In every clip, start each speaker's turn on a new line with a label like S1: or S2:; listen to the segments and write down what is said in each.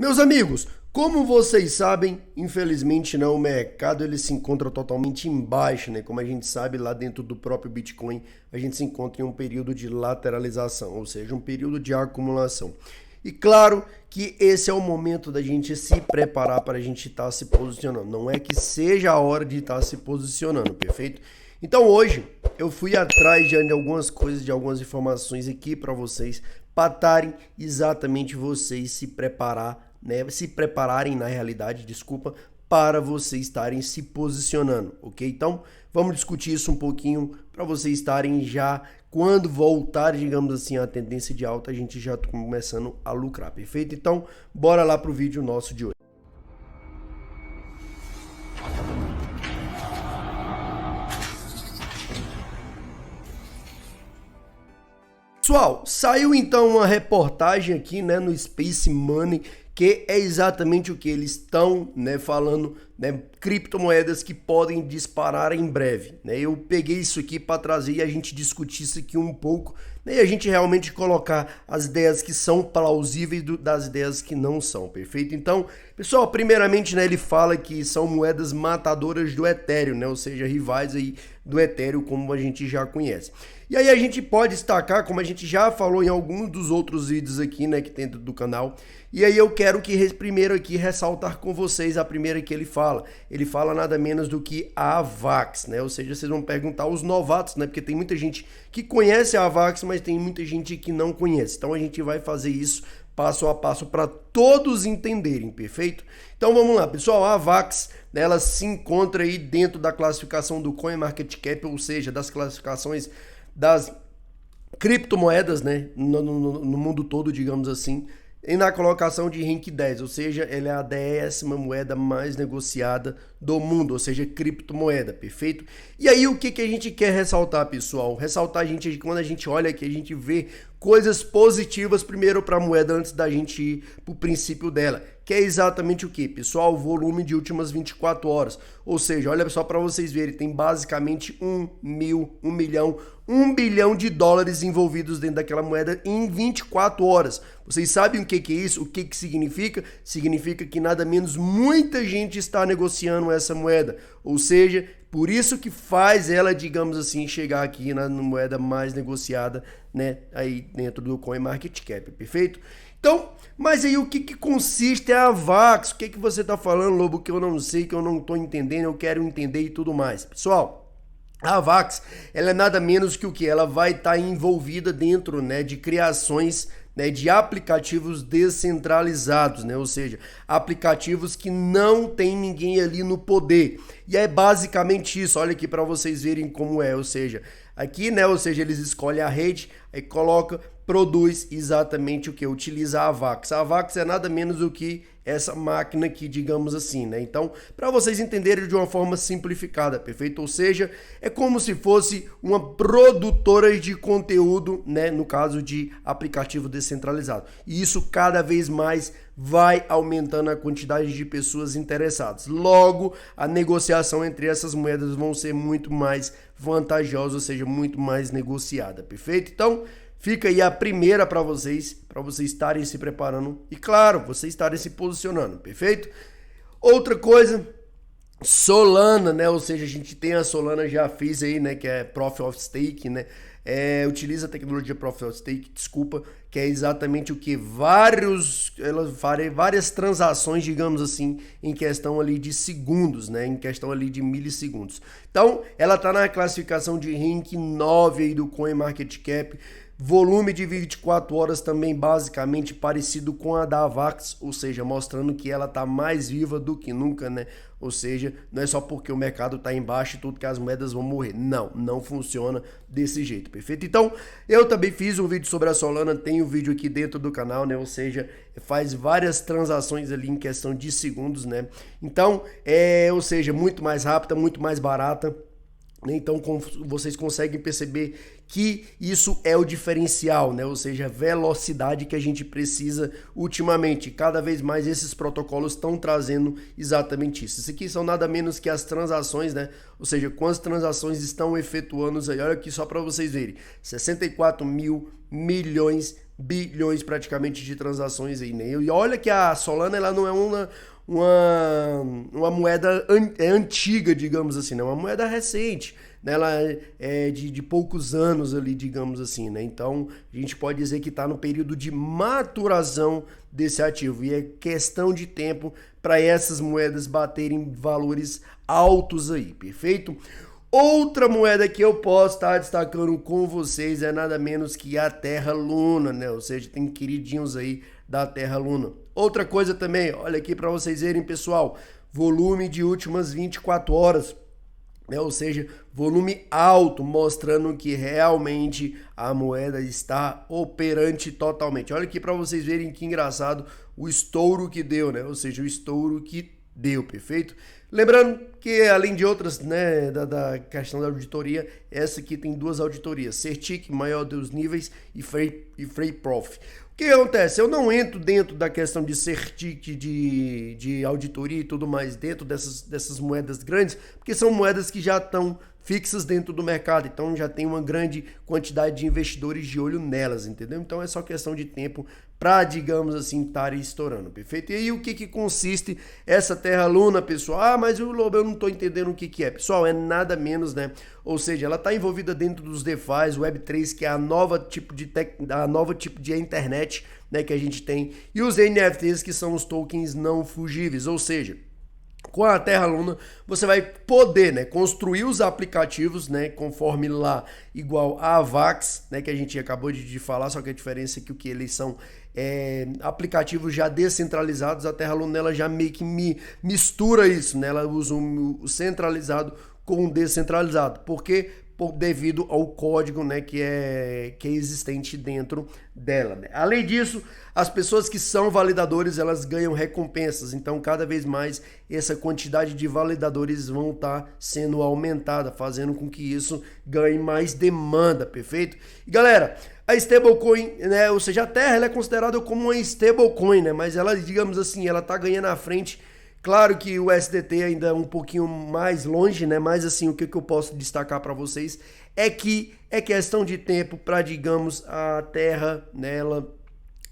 S1: Meus amigos, como vocês sabem, infelizmente, né, o mercado ele se encontra totalmente em baixa, né? Como a gente sabe, lá dentro do próprio Bitcoin, a gente se encontra em um período de lateralização, ou seja, um período de acumulação. E claro que esse é o momento da gente se preparar para a gente estar se posicionando. Não é que seja a hora de estar se posicionando, perfeito? Então hoje eu fui atrás de algumas coisas, de algumas informações aqui para vocês, para estarem exatamente vocês se preparar, né? Se prepararem na realidade, desculpa, para vocês estarem se posicionando, ok? Então vamos discutir isso um pouquinho para vocês estarem já, quando voltar, digamos assim, a tendência de alta, a gente já começando a lucrar, perfeito? Então bora lá pro vídeo nosso de hoje. Pessoal, saiu então uma reportagem aqui, né, no Space Money, que é exatamente o que eles estão, né, falando, né, criptomoedas que podem disparar em breve, né? Eu peguei isso aqui para trazer e a gente discutir isso aqui um pouco, né, e a gente realmente colocar as ideias que são plausíveis das ideias que não são, perfeito? Então, pessoal, primeiramente, né, ele fala que são moedas matadoras do Ethereum, né, ou seja, rivais aí do Ethereum, como a gente já conhece. E aí a gente pode destacar, como a gente já falou em alguns dos outros vídeos aqui, né, que tem dentro do canal. E aí eu quero que primeiro aqui ressaltar com vocês a primeira que ele fala. Ele fala nada menos do que a AVAX, né? Ou seja, vocês vão perguntar os novatos, né? Porque tem muita gente que conhece a AVAX, mas tem muita gente que não conhece. Então a gente vai fazer isso passo a passo para todos entenderem, perfeito? Então vamos lá, pessoal, a AVAX, ela se encontra aí dentro da classificação do CoinMarketCap, ou seja, das classificações das criptomoedas, né, no mundo todo, digamos assim, e na colocação de rank 10, ou seja, ela é a 10ª moeda mais negociada do mundo, ou seja, criptomoeda, perfeito? E aí o que a gente quer ressaltar, pessoal? Ressaltar, quando a gente olha aqui, a gente vê coisas positivas primeiro para a moeda antes da gente ir para o princípio dela, que é exatamente o que, pessoal? O volume de últimas 24 horas, ou seja, olha só para vocês verem, tem basicamente 1 bilhão de dólares envolvidos dentro daquela moeda em 24 horas. Vocês sabem o que é isso? O que significa? Significa que nada menos muita gente está negociando essa moeda, ou seja, por isso que faz ela, digamos assim, chegar aqui na moeda mais negociada, né, aí dentro do CoinMarketCap, perfeito? Então, mas aí o que consiste a AVAX? O que você está falando, Lobo, que eu não sei, que eu não estou entendendo, eu quero entender e tudo mais. Pessoal, a AVAX, ela é nada menos que o que? Ela vai estar envolvida dentro, né, de criações, né, de aplicativos descentralizados, né? Ou seja, aplicativos que não tem ninguém ali no poder. E é basicamente isso, olha aqui para vocês verem como é, ou seja, aqui, né, ou seja, eles escolhem a rede, aí coloca, produz exatamente o que? Utiliza a AVAX. A AVAX é nada menos do que essa máquina aqui, digamos assim, né? Então, para vocês entenderem de uma forma simplificada, perfeito? Ou seja, é como se fosse uma produtora de conteúdo, né? No caso de aplicativo descentralizado. E isso cada vez mais vai aumentando a quantidade de pessoas interessadas. Logo, a negociação entre essas moedas vão ser muito mais vantajosa, ou seja, muito mais negociada, perfeito? Então, fica aí a primeira para vocês estarem se preparando e, claro, vocês estarem se posicionando, perfeito? Outra coisa, Solana, né? Ou seja, a gente tem a Solana, já fiz aí, né? Que é Proof of Stake, né? Utiliza a tecnologia Proof of Stake, desculpa, que é exatamente o que? Várias transações, digamos assim, em questão ali de segundos, né? Em questão ali de milissegundos. Então, ela está na classificação de rank 9 aí do CoinMarketCap. Volume de 24 horas também basicamente parecido com a da AVAX, ou seja, mostrando que ela está mais viva do que nunca, né? Ou seja, não é só porque o mercado está embaixo e tudo que as moedas vão morrer. Não funciona desse jeito, perfeito? Então, eu também fiz um vídeo sobre a Solana, tem um vídeo aqui dentro do canal, né? Ou seja, faz várias transações ali em questão de segundos, né? Então, ou seja, muito mais rápida, muito mais barata. Então vocês conseguem perceber que isso é o diferencial, né? Ou seja, a velocidade que a gente precisa ultimamente. Cada vez mais esses protocolos estão trazendo exatamente isso. Isso aqui são nada menos que as transações, né? Ou seja, quantas transações estão efetuando aí. Olha aqui só para vocês verem. 64 mil milhões bilhões praticamente de transações aí, né? E olha que a Solana, ela não é uma moeda antiga, digamos assim, né? Uma moeda recente, né? Ela é de poucos anos ali, digamos assim, né? Então, a gente pode dizer que está no período de maturação desse ativo e é questão de tempo para essas moedas baterem valores altos aí, perfeito? Outra moeda que eu posso estar destacando com vocês é nada menos que a Terra Luna, né? Ou seja, tem queridinhos aí da Terra Luna. Outra coisa também, olha aqui para vocês verem, pessoal, volume de últimas 24 horas, né? Ou seja, volume alto, mostrando que realmente a moeda está operante totalmente. Olha aqui para vocês verem que engraçado o estouro que deu, né? Ou seja, o estouro que deu, perfeito? Lembrando que, além de outras, né, da questão da auditoria, essa aqui tem duas auditorias, Certic, maior dos níveis, e Free Prof. O que acontece? Eu não entro dentro da questão de Certic, de auditoria e tudo mais, dentro dessas moedas grandes, porque são moedas que já estão fixas dentro do mercado, então já tem uma grande quantidade de investidores de olho nelas, entendeu? Então é só questão de tempo para, digamos assim, estarem estourando, perfeito? E aí o que consiste essa Terra Luna, pessoal? Ah, mas o Lobo, eu não estou entendendo o que é. Pessoal, é nada menos, né? Ou seja, ela está envolvida dentro dos DeFi, Web3, que é a nova tipo de internet, né, que a gente tem, e os NFTs, que são os tokens não fugíveis, ou seja, com a Terra Luna, você vai poder, né, construir os aplicativos, né, conforme lá, igual a Avax, né, que a gente acabou de falar, só que a diferença é que eles são aplicativos já descentralizados. A Terra Luna, ela já meio que mistura isso, né, ela usa o centralizado com o descentralizado, porque devido ao código, né, que é existente dentro dela, né? Além disso, as pessoas que são validadores, elas ganham recompensas, então cada vez mais essa quantidade de validadores vão estar sendo aumentada, fazendo com que isso ganhe mais demanda, perfeito? E galera, a stablecoin, né, ou seja, a Terra, ela é considerada como uma stablecoin, né, mas ela, digamos assim, ela tá ganhando à frente. Claro que o SDT ainda é um pouquinho mais longe, né? Mas assim, o que eu posso destacar para vocês é que é questão de tempo para, digamos, a Terra, né, ela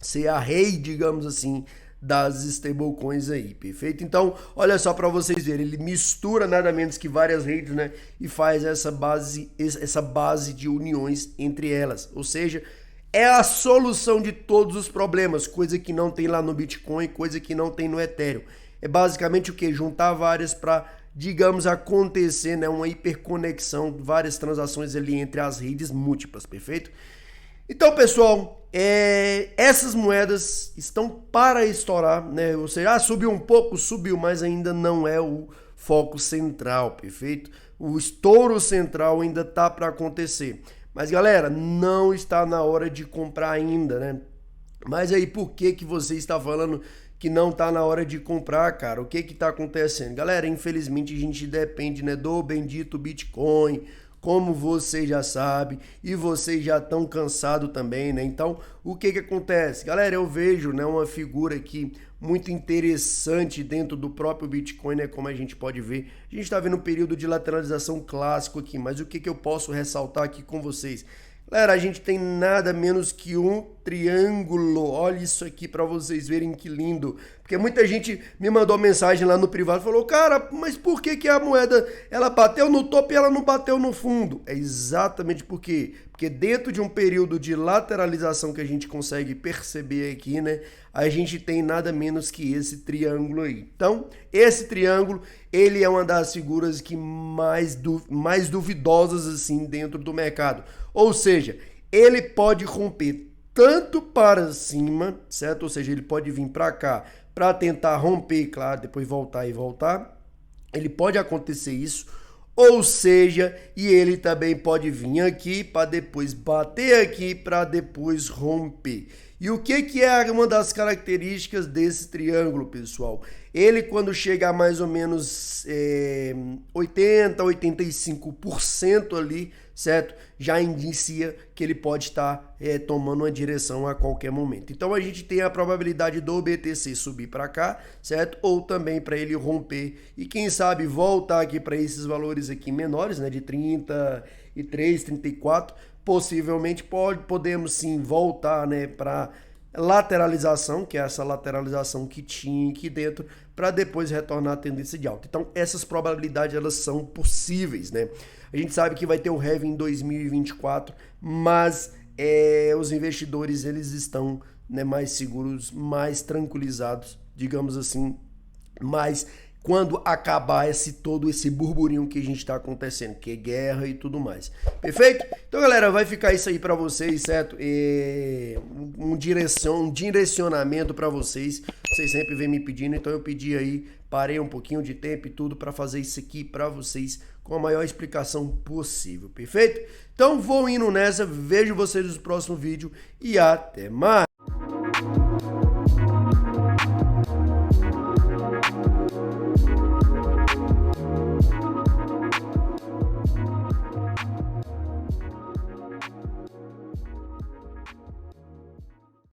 S1: ser a rei, digamos assim, das stablecoins aí, perfeito? Então, olha só para vocês verem, ele mistura nada menos que várias redes, né? E faz essa base de uniões entre elas, ou seja, é a solução de todos os problemas, coisa que não tem lá no Bitcoin, coisa que não tem no Ethereum. É basicamente o que? Juntar várias para, digamos, acontecer, né, uma hiperconexão, várias transações ali entre as redes múltiplas, perfeito? Então, pessoal, essas moedas estão para estourar, né? Ou seja, subiu um pouco, subiu, mas ainda não é o foco central, perfeito? O estouro central ainda tá para acontecer. Mas, galera, não está na hora de comprar ainda, né? Mas aí, por que você está falando que não tá na hora de comprar, cara? O que tá acontecendo? Galera, infelizmente a gente depende, né, do bendito Bitcoin, como vocês já sabem, e vocês já estão cansados também, né? Então, o que acontece? Galera, eu vejo, né, uma figura aqui muito interessante dentro do próprio Bitcoin, né, como a gente pode ver. A gente está vendo um período de lateralização clássico aqui, mas o que eu posso ressaltar aqui com vocês? Galera, a gente tem nada menos que um triângulo. Olha isso aqui para vocês verem que lindo. Porque muita gente me mandou mensagem lá no privado e falou: cara, mas por que a moeda ela bateu no topo e ela não bateu no fundo? É exatamente por quê? Porque dentro de um período de lateralização que a gente consegue perceber aqui, né, a gente tem nada menos que esse triângulo aí. Então, esse triângulo, ele é uma das figuras que mais duvidosas assim dentro do mercado. Ou seja, ele pode romper tanto para cima, certo? Ou seja, ele pode vir para cá para tentar romper, claro, depois voltar e voltar. Ele pode acontecer isso. Ou seja, e ele também pode vir aqui para depois bater aqui para depois romper. E o que é uma das características desse triângulo, pessoal? Ele, quando chega a mais ou menos 80, 85% ali, certo? Já indicia que ele pode estar tomando uma direção a qualquer momento. Então a gente tem a probabilidade do BTC subir para cá, certo? Ou também para ele romper e quem sabe voltar aqui para esses valores aqui menores, né? De 33, 34, possivelmente podemos sim voltar, né, para lateralização, que é essa lateralização que tinha aqui dentro, para depois retornar à tendência de alta. Então, essas probabilidades elas são possíveis, né? A gente sabe que vai ter o heavy em 2024, mas os investidores eles estão, né, mais seguros, mais tranquilizados, digamos assim, mais quando acabar todo esse burburinho que a gente está acontecendo, que é guerra e tudo mais. Perfeito? Então, galera, vai ficar isso aí para vocês, certo? Um direcionamento para vocês. Vocês sempre vêm me pedindo, então eu pedi aí, parei um pouquinho de tempo e tudo para fazer isso aqui para vocês com a maior explicação possível. Perfeito? Então, vou indo nessa, vejo vocês no próximo vídeo e até mais!